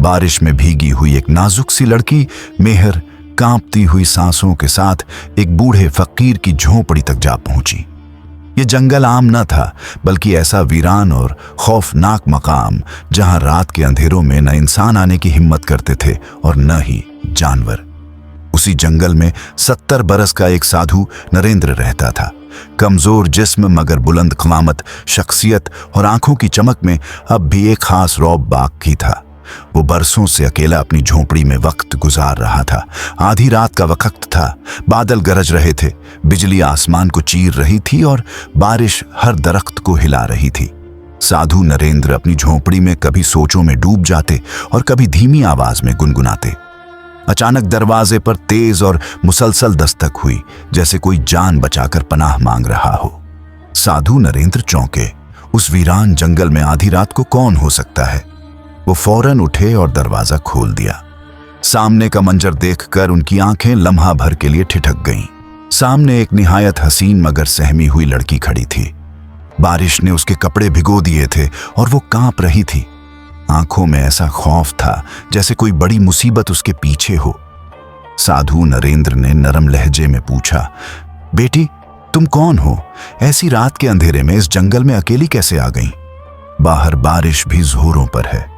बारिश में भीगी हुई एक नाजुक सी लड़की मेहर कांपती हुई सांसों के साथ एक बूढ़े फकीर की झोपड़ी तक जा पहुंची। ये जंगल आम न था, बल्कि ऐसा वीरान और खौफनाक मकाम जहां रात के अंधेरों में न इंसान आने की हिम्मत करते थे और न ही जानवर। उसी जंगल में 70 बरस का एक साधु नरेंद्र रहता था। कमजोर जिस्म मगर बुलंद क़यामत, शख्सियत और आंखों की चमक में अब भी एक खास रौब बाकी था। वो बरसों से अकेला अपनी झोपड़ी में वक्त गुजार रहा था। आधी रात का वक्त था, बादल गरज रहे थे, बिजली आसमान को चीर रही थी और बारिश हर दरख्त को हिला रही थी। साधु नरेंद्र अपनी झोपड़ी में कभी सोचों में डूब जाते और कभी धीमी आवाज में गुनगुनाते। अचानक दरवाजे पर तेज और मुसलसल दस्तक हुई, जैसे कोई जान बचाकर पनाह मांग रहा हो। साधु नरेंद्र चौंके। उस वीरान जंगल में आधी रात को कौन हो सकता है? वो फौरन उठे और दरवाजा खोल दिया। सामने का मंजर देखकर उनकी आंखें लम्हा भर के लिए ठिठक गईं। सामने एक निहायत हसीन मगर सहमी हुई लड़की खड़ी थी। बारिश ने उसके कपड़े भिगो दिए थे और वो कांप रही थी। आंखों में ऐसा खौफ था जैसे कोई बड़ी मुसीबत उसके पीछे हो। साधु नरेंद्र ने नरम लहजे में पूछा, बेटी, तुम कौन हो? ऐसी रात के अंधेरे में इस जंगल में अकेली कैसे आ गई? बाहर बारिश भी जोरों पर है।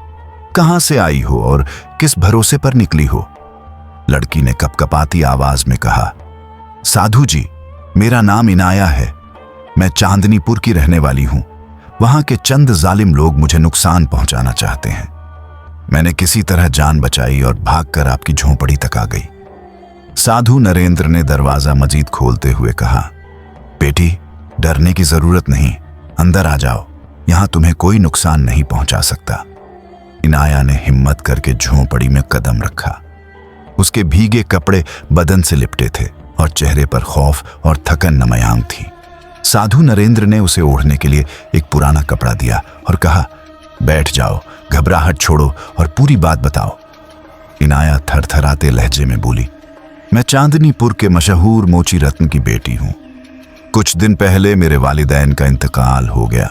कहां से आई हो और किस भरोसे पर निकली हो? लड़की ने कपकपाती आवाज में कहा, साधु जी, मेरा नाम इनाया है। मैं चांदनीपुर की रहने वाली हूं। वहां के चंद जालिम लोग मुझे नुकसान पहुंचाना चाहते हैं। मैंने किसी तरह जान बचाई और भागकर आपकी झोपड़ी तक आ गई। साधु नरेंद्र ने दरवाजा मजीद खोलते हुए कहा, बेटी, डरने की जरूरत नहीं, अंदर आ जाओ, यहां तुम्हें कोई नुकसान नहीं पहुंचा सकता। इनाया ने हिम्मत करके झोपड़ी में कदम रखा। उसके भीगे कपड़े बदन से लिपटे थे और चेहरे पर खौफ और थकन नमायां थी। साधु नरेंद्र ने उसे ओढ़ने के लिए एक पुराना कपड़ा दिया और कहा, बैठ जाओ, घबराहट छोड़ो और पूरी बात बताओ। इनाया थरथराते लहजे में बोली, मैं चांदनीपुर के मशहूर मोची रत्न की बेटी हूं। कुछ दिन पहले मेरे वालिदैन का इंतकाल हो गया।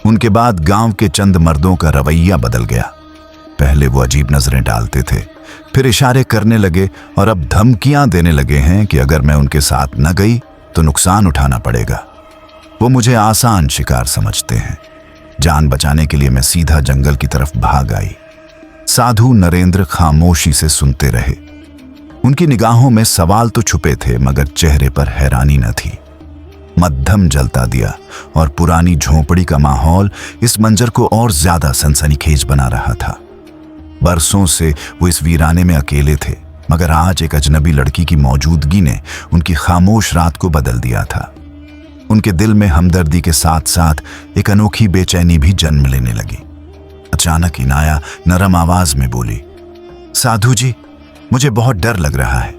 उनके बाद गांव के चंद मर्दों का रवैया बदल गया। पहले वो अजीब नजरें डालते थे, फिर इशारे करने लगे और अब धमकियां देने लगे हैं कि अगर मैं उनके साथ न गई तो नुकसान उठाना पड़ेगा। वो मुझे आसान शिकार समझते हैं। जान बचाने के लिए मैं सीधा जंगल की तरफ भाग आई। साधु नरेंद्र खामोशी से सुनते रहे। उनकी निगाहों में सवाल तो छुपे थे मगर चेहरे पर हैरानी न थी। मध्यम जलता दिया और पुरानी झोपड़ी का माहौल इस मंजर को और ज्यादा सनसनीखेज बना रहा था। बरसों से वो इस वीराने में अकेले थे, मगर आज एक अजनबी लड़की की मौजूदगी ने उनकी खामोश रात को बदल दिया था। उनके दिल में हमदर्दी के साथ साथ एक अनोखी बेचैनी भी जन्म लेने लगी। अचानक इनाया नरम आवाज में बोली, साधु जी, मुझे बहुत डर लग रहा है।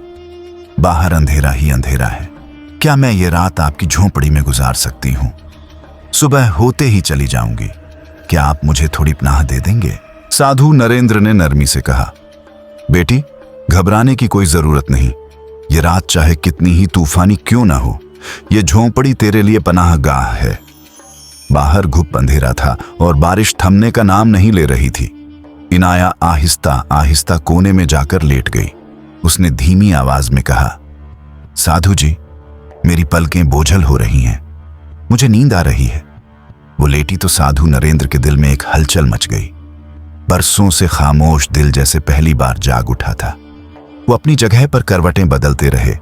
बाहर अंधेरा ही अंधेरा है। क्या मैं ये रात आपकी झोपड़ी में गुजार सकती हूँ? सुबह होते ही चली जाऊंगी। क्या आप मुझे थोड़ी पनाह दे देंगे? साधु नरेंद्र ने नरमी से कहा, बेटी, घबराने की कोई जरूरत नहीं। ये रात चाहे कितनी ही तूफानी क्यों ना हो, ये झोंपड़ी तेरे लिए पनाह गाह है। बाहर घुप अंधेरा था और बारिश थमने का नाम नहीं ले रही थी। इनाया आहिस्ता आहिस्ता कोने में जाकर लेट गई। उसने धीमी आवाज में कहा, साधु जी, मेरी पलकें बोझल हो रही हैं, मुझे नींद आ रही है। वो लेटी तो साधु नरेंद्र के दिल में एक हलचल मच गई। बरसों से खामोश दिल जैसे पहली बार जाग उठा था। वो अपनी जगह पर करवटें बदलते रहे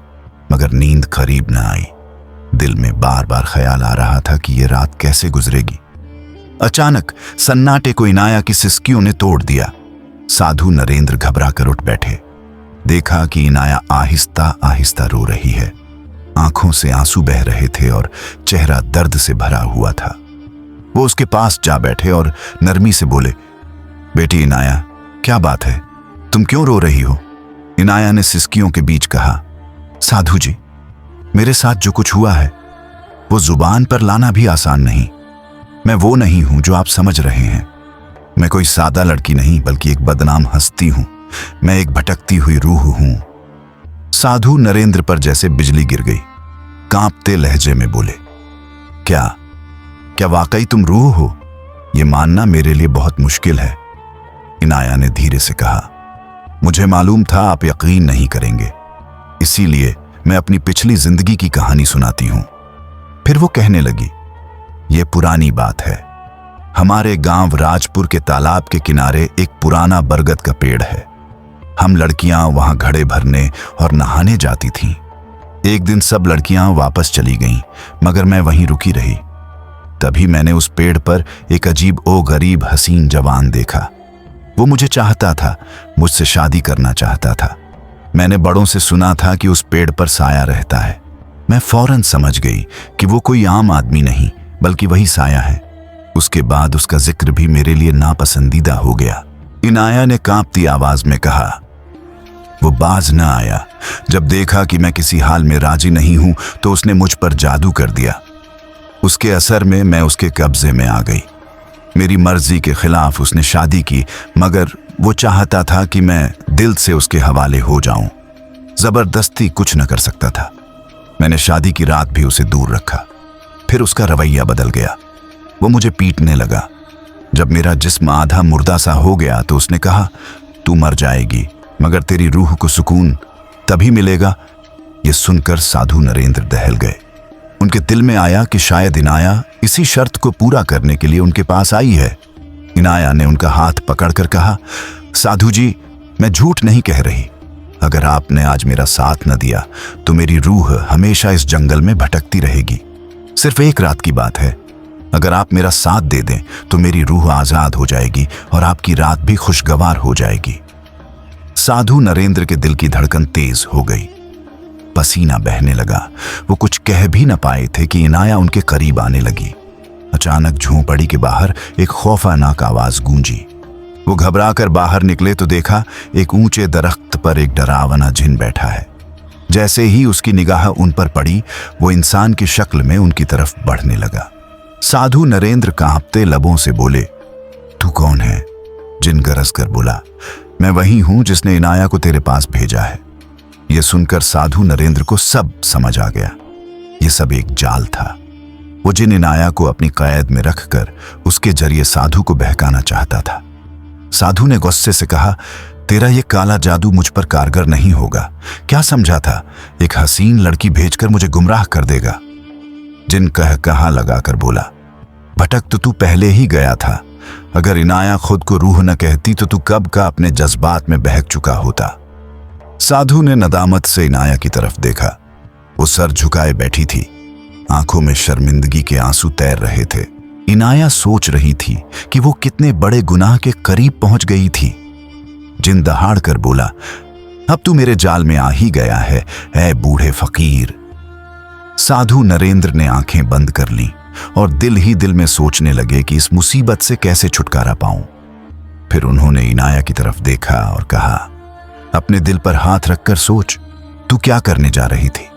मगर नींद करीब न आई। दिल में बार बार ख्याल आ रहा था कि ये रात कैसे गुजरेगी। अचानक सन्नाटे को इनाया की सिसकियों ने तोड़ दिया। साधु नरेंद्र घबरा कर उठ बैठे। देखा कि इनाया आहिस्ता आहिस्ता रो रही है। आंखों से आंसू बह रहे थे और चेहरा दर्द से भरा हुआ था। वो उसके पास जा बैठे और नरमी से बोले, बेटी इनाया, क्या बात है? तुम क्यों रो रही हो? इनाया ने सिसकियों के बीच कहा, साधु जी, मेरे साथ जो कुछ हुआ है वो जुबान पर लाना भी आसान नहीं। मैं वो नहीं हूं जो आप समझ रहे हैं। मैं कोई सादा लड़की नहीं बल्कि एक बदनाम हस्ती हूं। मैं एक भटकती हुई रूह हूं। साधु नरेंद्र पर जैसे बिजली गिर गई। कांपते लहजे में बोले, क्या वाकई तुम रूह हो? ये मानना मेरे लिए बहुत मुश्किल है। इनाया ने धीरे से कहा, मुझे मालूम था आप यकीन नहीं करेंगे, इसीलिए मैं अपनी पिछली जिंदगी की कहानी सुनाती हूं। फिर वो कहने लगी, ये पुरानी बात है। हमारे गांव राजपुर के तालाब के किनारे एक पुराना बरगद का पेड़ है। हम लड़कियां वहां घड़े भरने और नहाने जाती थीं। एक दिन सब लड़कियां वापस चली गईं, मगर मैं वहीं रुकी रही। तभी मैंने उस पेड़ पर एक अजीब ओ गरीब हसीन जवान देखा। वो मुझे चाहता था, मुझसे शादी करना चाहता था। मैंने बड़ों से सुना था कि उस पेड़ पर साया रहता है। मैं फौरन समझ गई कि वो कोई आम आदमी नहीं, बल्कि वही साया है। उसके बाद उसका जिक्र भी मेरे लिए नापसंदीदा हो गया। इनाया ने कांपती आवाज में कहा, वो बाज न आया। जब देखा कि मैं किसी हाल में राजी नहीं हूं तो उसने मुझ पर जादू कर दिया। उसके असर में मैं उसके कब्जे में आ गई। मेरी मर्जी के खिलाफ उसने शादी की, मगर वो चाहता था कि मैं दिल से उसके हवाले हो जाऊं। जबरदस्ती कुछ न कर सकता था। मैंने शादी की रात भी उसे दूर रखा। फिर उसका रवैया बदल गया। वो मुझे पीटने लगा। जब मेरा जिस्म आधा मुर्दा सा हो गया तो उसने कहा, तू मर जाएगी, मगर तेरी रूह को सुकून तभी मिलेगा। ये सुनकर साधु नरेंद्र दहल गए। उनके दिल में आया कि शायद इनाया इसी शर्त को पूरा करने के लिए उनके पास आई है। इनाया ने उनका हाथ पकड़कर कहा, साधु जी, मैं झूठ नहीं कह रही। अगर आपने आज मेरा साथ न दिया तो मेरी रूह हमेशा इस जंगल में भटकती रहेगी। सिर्फ एक रात की बात है। अगर आप मेरा साथ दे दें तो मेरी रूह आजाद हो जाएगी और आपकी रात भी खुशगवार हो जाएगी। साधु नरेंद्र के दिल की धड़कन तेज हो गई। पसीना बहने लगा। वो कुछ कह भी न पाए थे कि इनाया उनके करीब आने लगी। अचानक झोंपड़ी के बाहर एक खौफनाक आवाज गूंजी। वो घबराकर बाहर निकले तो देखा एक ऊंचे दरख्त पर एक डरावना जिन बैठा है। जैसे ही उसकी निगाह उन पर पड़ी, वो इंसान की शक्ल में उनकी तरफ बढ़ने लगा। साधु नरेंद्र कांपते लबों से बोले, तू कौन है? जिन गरज कर बोला, मैं वही हूं जिसने इनाया को तेरे पास भेजा है। यह सुनकर साधु नरेंद्र को सब समझ आ गया। यह सब एक जाल था। वो जिन इनाया को अपनी कैद में रखकर उसके जरिए साधु को बहकाना चाहता था। साधु ने गुस्से से कहा, तेरा ये काला जादू मुझ पर कारगर नहीं होगा। क्या समझा था एक हसीन लड़की भेजकर मुझे गुमराह कर देगा? जिन कहा लगाकर बोला, भटक तो तू पहले ही गया था। अगर इनाया खुद को रूह न कहती तो तू कब का अपने जज्बात में बहक चुका होता। साधु ने नदामत से इनाया की तरफ देखा। वो सर झुकाए बैठी थी। आंखों में शर्मिंदगी के आंसू तैर रहे थे। इनाया सोच रही थी कि वो कितने बड़े गुनाह के करीब पहुंच गई थी। जिन दहाड़ कर बोला, अब तू मेरे जाल में आ ही गया है, ऐ बूढ़े फकीर। साधु नरेंद्र ने आंखें बंद कर लीं और दिल ही दिल में सोचने लगे कि इस मुसीबत से कैसे छुटकारा पाऊं। फिर उन्होंने इनाया की तरफ देखा और कहा, अपने दिल पर हाथ रखकर सोच, तू क्या करने जा रही थी?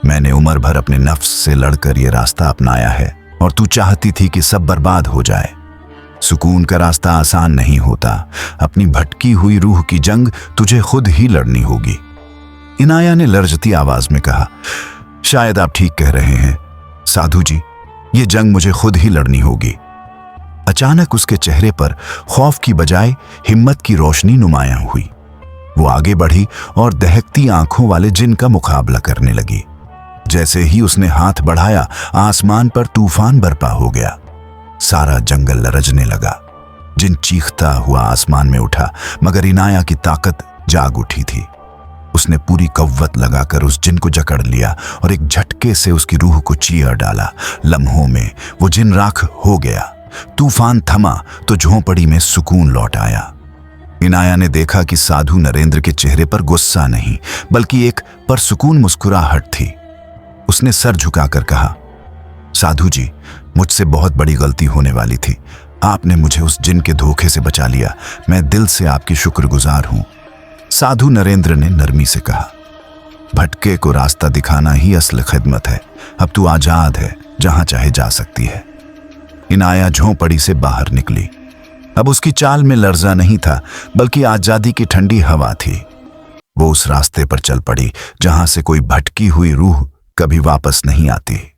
मैंने उम्र भर अपने नफ्स से लड़कर यह रास्ता अपनाया है और तू चाहती थी कि सब बर्बाद हो जाए। सुकून का रास्ता आसान नहीं होता। अपनी भटकी हुई रूह की जंग तुझे खुद ही लड़नी होगी। इनाया ने लर्जती आवाज में कहा, शायद आप ठीक कह रहे हैं साधु जी, ये जंग मुझे खुद ही लड़नी होगी। अचानक उसके चेहरे पर खौफ की बजाय हिम्मत की रोशनी नुमायां हुई। वो आगे बढ़ी और दहकती आंखों वाले जिन का मुकाबला करने लगी। जैसे ही उसने हाथ बढ़ाया, आसमान पर तूफान बरपा हो गया। सारा जंगल लरजने लगा। जिन चीखता हुआ आसमान में उठा, मगर इनाया की ताकत जाग उठी थी। उसने पूरी कव्वत लगाकर उस जिन को जकड़ लिया और एक झटके से उसकी रूह को चीर डाला। लम्हों में वो जिन राख हो गया। तूफान थमा तो झोंपड़ी में सुकून लौट आया। इनाया ने देखा कि साधु नरेंद्र के चेहरे पर गुस्सा नहीं, बल्कि एक परसुकून मुस्कुराहट थी। उसने सर झुकाकर कहा, साधु जी, मुझसे बहुत बड़ी गलती होने वाली थी। आपने मुझे उस जिन के धोखे से बचा लिया। मैं दिल से आपकी शुक्रगुजार हूं। साधु नरेंद्र ने नरमी से कहा, भटके को रास्ता दिखाना ही असल खिदमत है। अब तू आजाद है, जहां चाहे जा सकती है। इनाया झोंपड़ी से बाहर निकली। अब उसकी चाल में लर्जा नहीं था, बल्कि आजादी की ठंडी हवा थी। वो उस रास्ते पर चल पड़ी जहां से कोई भटकी हुई रूह कभी वापस नहीं आती।